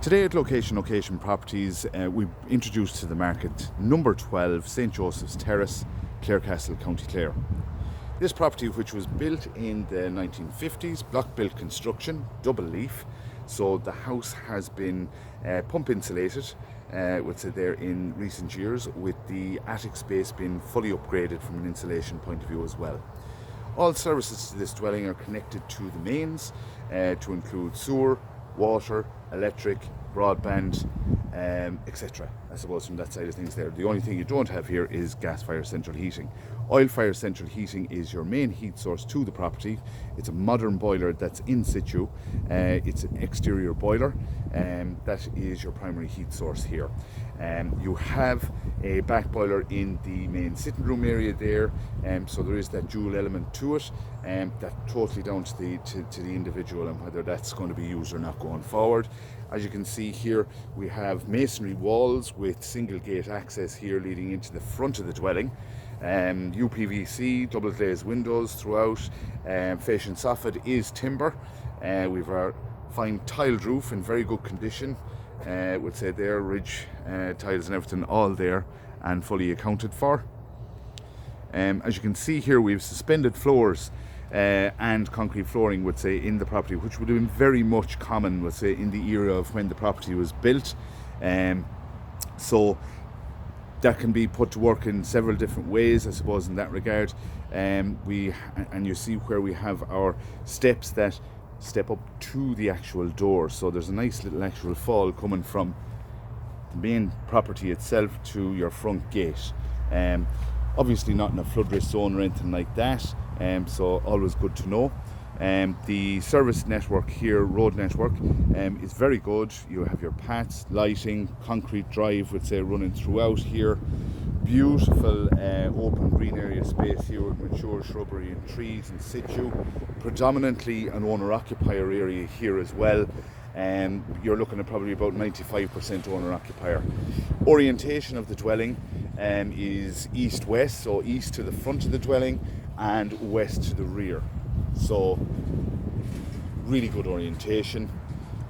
Today at Location Properties, we introduced to the market number 12 St. Joseph's Terrace, Clarecastle, County Clare. This property, which was built in the 1950s, block built construction, double leaf, so the house has been pump insulated, would say there in recent years, with the attic space being fully upgraded from an insulation point of view as well. All services to this dwelling are connected to the mains, to include sewer, water, electric, broadband, etc. I suppose from that side of things there. The only thing you don't have here is gas fire central heating. Oil fire central heating is your main heat source to the property. It's a modern boiler that's in situ. It's an exterior boiler. That is your primary heat source here. You have a back boiler in the main sitting room area there, so there is that dual element to it, that's totally down to the individual and whether that's going to be used or not going forward. As you can see here, we have masonry walls with single gate access here leading into the front of the dwelling. UPVC, double glazed windows throughout. Fashion soffit is timber. We've our fine tiled roof in very good condition. Would say there, ridge tiles and everything all there and fully accounted for. As you can see here, we have suspended floors and concrete flooring, would say, in the property, which would have been very much common, would say, in the era of when the property was built. So that can be put to work in several different ways, I suppose, in that regard. And you see where we have our steps that step up to the actual door. So there's a nice little actual fall coming from the main property itself to your front gate. Obviously not in a flood risk zone or anything like that, so always good to know. The service network here, road network, is very good. You have your paths, lighting, concrete drive, would say, running throughout here. Beautiful open green area space here with mature shrubbery and trees in situ. Predominantly an owner-occupier area here as well. You're looking at probably about 95% owner-occupier. Orientation of the dwelling is east-west, so east to the front of the dwelling and west to the rear. So really good orientation.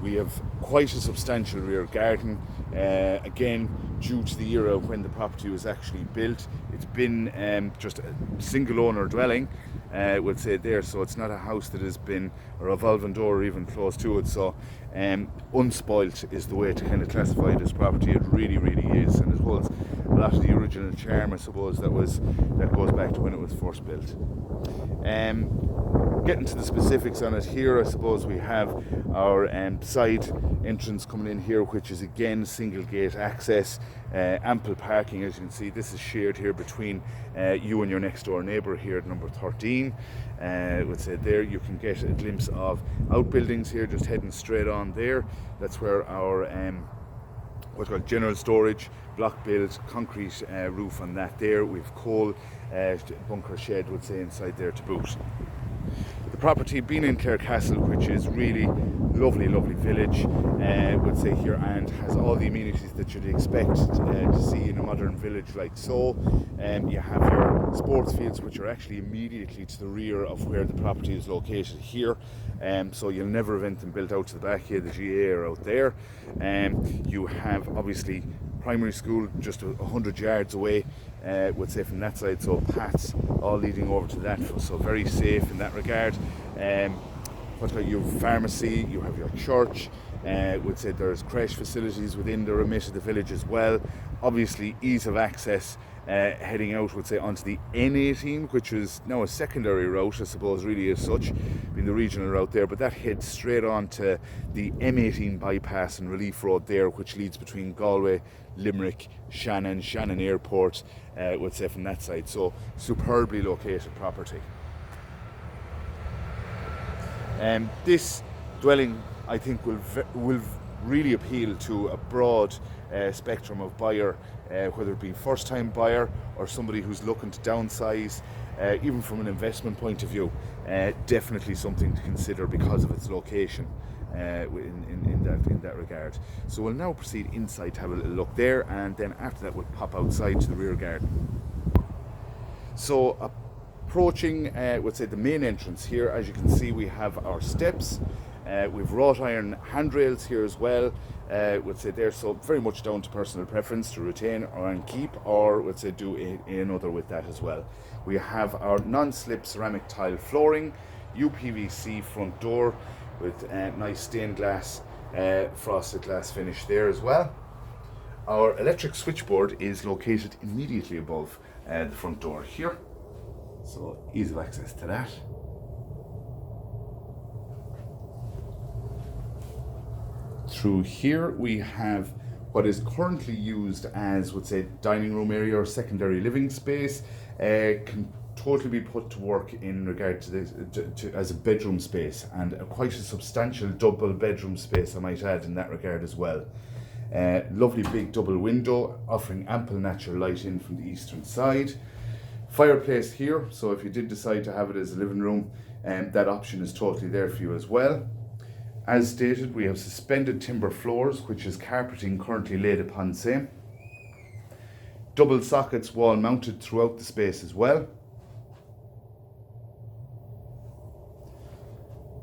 We have quite a substantial rear garden. Again, due to the era when the property was actually built, it's been just a single owner dwelling, would say there, so it's not a house that has been a revolving door or even close to it. So unspoilt is the way to kind of classify this property. It really is, and it holds a lot of the original charm, I suppose, that goes back to when it was first built. Getting to the specifics on it here, I suppose we have our side entrance coming in here, which is again single gate access, ample parking. As you can see, this is shared here between you and your next door neighbour here at number 13. Would say there you can get a glimpse of outbuildings here, just heading straight on there. That's where our what's called general storage, block built, concrete roof on that there. We've coal bunker shed, would say, inside there to boot. The property being in Clarecastle, which is really lovely village, would say here, and has all the amenities that you'd expect to see in a modern village like so. You have your sports fields, which are actually immediately to the rear of where the property is located here. So you'll never have anything built out to the back here, the GA are out there. You have obviously primary school just 100 yards away, would say, from that side, so paths all leading over to that, so very safe in that regard. You have pharmacy, you have your church, would say there's creche facilities within the remit of the village as well. Obviously ease of access heading out, would say, onto the N18, which is now a secondary route, I suppose, really as such, being the regional route there, but that heads straight on to the M18 bypass and Relief Road there, which leads between Galway, Limerick, Shannon Airport, would say, from that side. So superbly located property. This dwelling, I think, will really appeal to a broad spectrum of buyer, whether it be first-time buyer or somebody who's looking to downsize, even from an investment point of view. Definitely something to consider because of its location in that regard. So we'll now proceed inside to have a little look there, and then after that we'll pop outside to the rear garden. So approaching, would say, the main entrance here, as you can see, we have our steps. We've wrought iron handrails here as well. Would say there, so very much down to personal preference to retain or and keep, or would say do another with that as well. We have our non-slip ceramic tile flooring, UPVC front door with nice stained glass, frosted glass finish there as well. Our electric switchboard is located immediately above the front door here, so easy of access to that. Through here we have what is currently used as, would say, dining room area or secondary living space. Can totally be put to work in regard to this as a bedroom space, and quite a substantial double bedroom space, I might add, in that regard as well. Lovely big double window offering ample natural light in from the eastern side. Fireplace here, so if you did decide to have it as a living room, that option is totally there for you as well. As stated, we have suspended timber floors, which is carpeting currently laid upon same. Double sockets wall mounted throughout the space as well.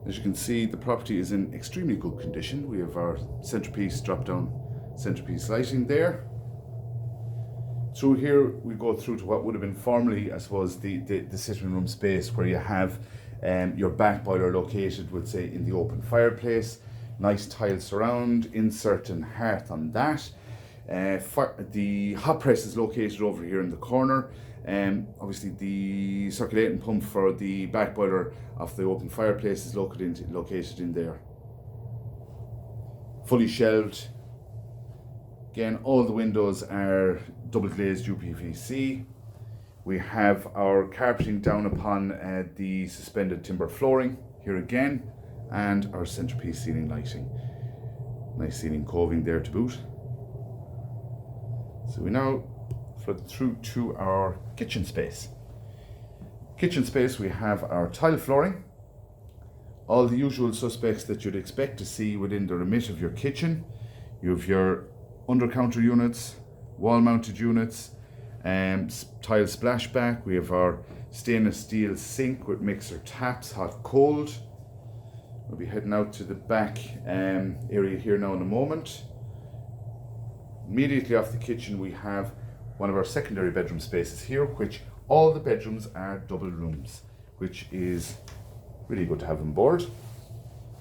As you can see, the property is in extremely good condition. We have our centerpiece, drop down centerpiece lighting there. Through here we go through to what would have been formerly, I suppose, the sitting room space, where you have your back boiler located, would say, in the open fireplace. Nice tile surround, insert and hearth on that. The hot press is located over here in the corner. Obviously the circulating pump for the back boiler of the open fireplace is located in there. Fully shelved. Again, all the windows are double glazed UPVC. We have our carpeting down upon the suspended timber flooring here again, and our centerpiece ceiling lighting. Nice ceiling coving there to boot. So we now flood through to our kitchen space. Kitchen space, we have our tile flooring, all the usual suspects that you'd expect to see within the remit of your kitchen. You have your under counter units, wall mounted units, tile splashback. We have our stainless steel sink with mixer taps, hot cold. We'll be heading out to the back area here now in a moment. Immediately off the kitchen we have one of our secondary bedroom spaces here, which all the bedrooms are double rooms, which is really good to have on board.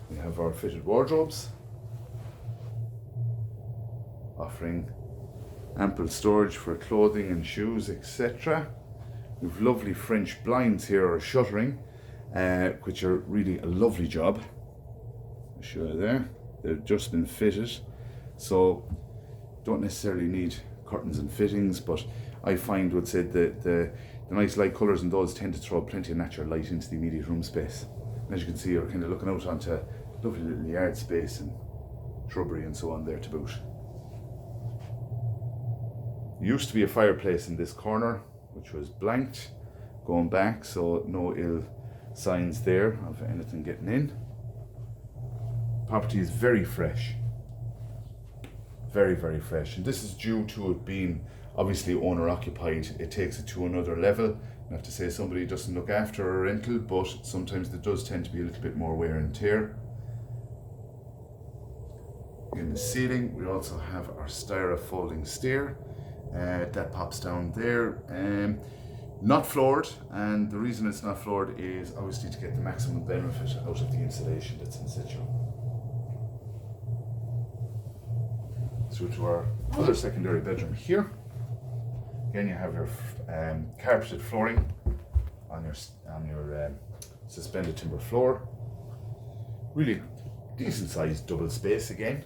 We have our fitted wardrobes, offering ample storage for clothing and shoes, etc. We've lovely French blinds here, or shuttering, which are really a lovely job. I'll show you there. They've just been fitted, so don't necessarily need curtains and fittings, but I find, would say, the nice light colours in those tend to throw plenty of natural light into the immediate room space. And as you can see, you're kind of looking out onto lovely little yard space and shrubbery and so on there to boot. Used to be a fireplace in this corner, which was blanked going back, so no ill signs there of anything getting in. Property is very fresh, very, very fresh, and this is due to it being obviously owner occupied. It takes it to another level. I have to say, somebody doesn't look after a rental, but sometimes there does tend to be a little bit more wear and tear. In the ceiling we also have our styra folding stair. That pops down there, not floored, and the reason it's not floored is obviously to get the maximum benefit out of the insulation that's in situ. Through to our other secondary bedroom here. Again, you have your carpeted flooring on your suspended timber floor. Really decent sized double space again.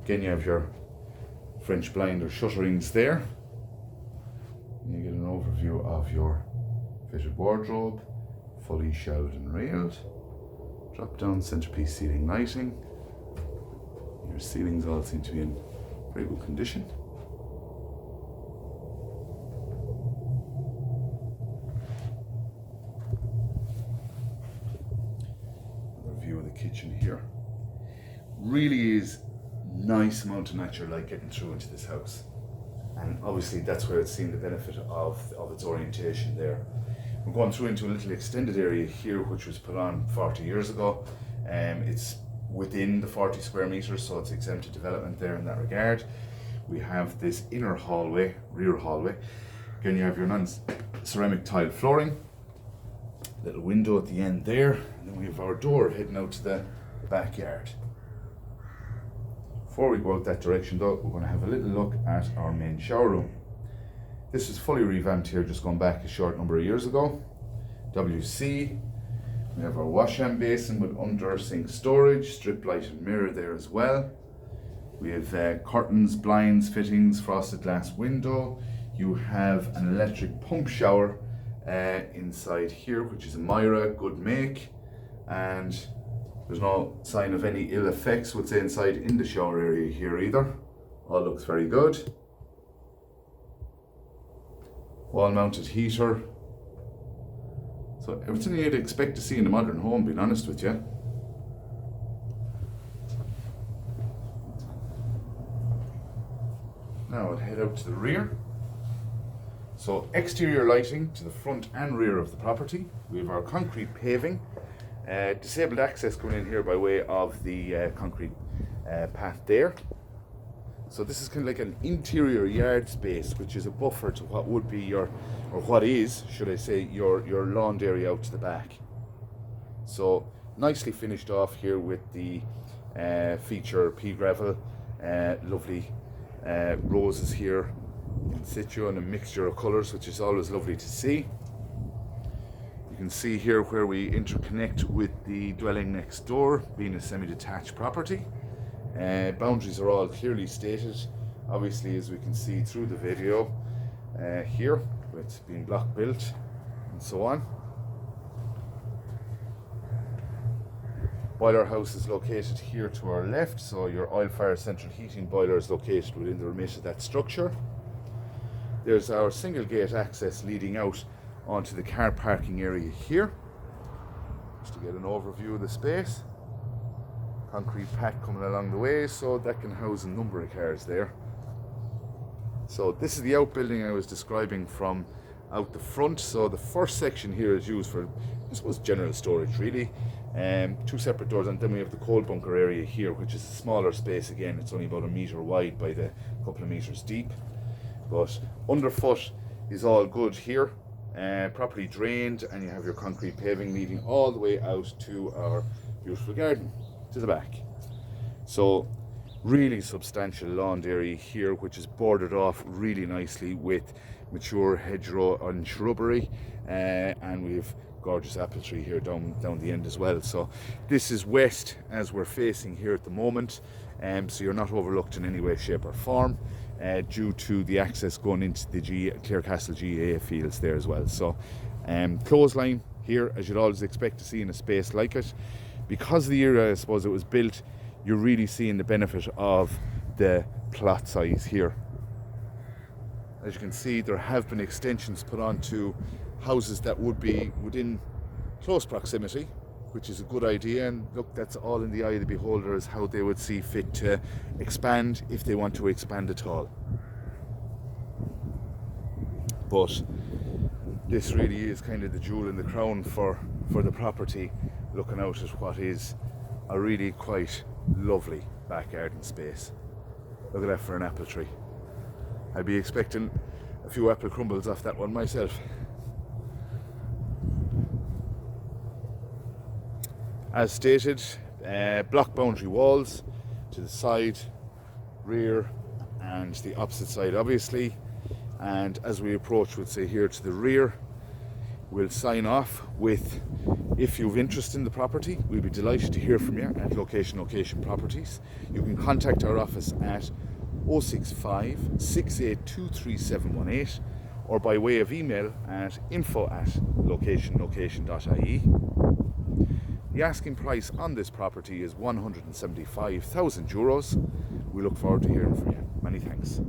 Again, you have your French blind or shutterings there. And you get an overview of your fitted wardrobe, fully shelved and railed. Drop down centerpiece ceiling lighting. Your ceilings all seem to be in very good condition. Another view of the kitchen here. Really is nice amount of natural light getting through into this house, and obviously that's where it's seen the benefit of its orientation there. We're going through into a little extended area here, which was put on 40 years ago, It's within the 40 square meters, so it's exempted development there in that regard. We have this inner hallway, rear hallway. Again, you have your non-ceramic tile flooring, little window at the end there, and then we have our door heading out to the backyard. Before we go out that direction though, we're going to have a little look at our main shower room. This is fully revamped here, just going back a short number of years ago. WC. We have our wash hand basin with under sink storage, strip light and mirror there as well. We have curtains, blinds, fittings, frosted glass window. You have an electric pump shower inside here, which is a Myra, good make, and there's no sign of any ill effects, would say, inside in the shower area here either. All looks very good. Wall mounted heater. So everything you'd expect to see in a modern home, being honest with you. Now I'll head out to the rear. So exterior lighting to the front and rear of the property. We have our concrete paving. Disabled access coming in here by way of the concrete path there. So this is kind of like an interior yard space, which is a buffer to what would be your, or what is, should I say, your lawn area out to the back. So nicely finished off here with the feature pea gravel, lovely roses here in situ and a mixture of colours, which is always lovely to see. You can see here where we interconnect with the dwelling next door, being a semi-detached property. Boundaries are all clearly stated, obviously, as we can see through the video here, with being block built and so on. Boiler house is located here to our left, so your oil-fired central heating boiler is located within the remit of that structure. There's our single gate access leading out onto the car parking area here, just to get an overview of the space. Concrete pack coming along the way, so that can house a number of cars there. So this is the outbuilding I was describing from out the front. So the first section here is used for, I suppose, general storage really. Two separate doors, and then we have the coal bunker area here, which is a smaller space again. It's only about a metre wide by the couple of metres deep. But underfoot is all good here, properly drained, and you have your concrete paving leading all the way out to our beautiful garden to the back. So really substantial lawn area here, which is bordered off really nicely with mature hedgerow and shrubbery, and we have gorgeous apple tree here down the end as well. So this is west as we're facing here at the moment, so you're not overlooked in any way, shape or form, due to the access going into the Clarecastle GAA fields there as well. So clothesline here, as you'd always expect to see in a space like it. Because of the era, I suppose, it was built, you're really seeing the benefit of the plot size here. As you can see, there have been extensions put onto houses that would be within close proximity, which is a good idea, and look, that's all in the eye of the beholder as how they would see fit to expand, if they want to expand at all. But this really is kind of the jewel in the crown for the property, looking out at what is a really quite lovely back garden space. Look at that for an apple tree. I'd be expecting a few apple crumbles off that one myself. As stated, block boundary walls to the side, rear and the opposite side obviously, and as we approach, we'd say here to the rear, we'll sign off with, if you've interest in the property, we'll be delighted to hear from you at Location Properties. You can contact our office at 065 682 3718 or by way of email at info@location.ie. The asking price on this property is €175,000. We look forward to hearing from you. Many thanks.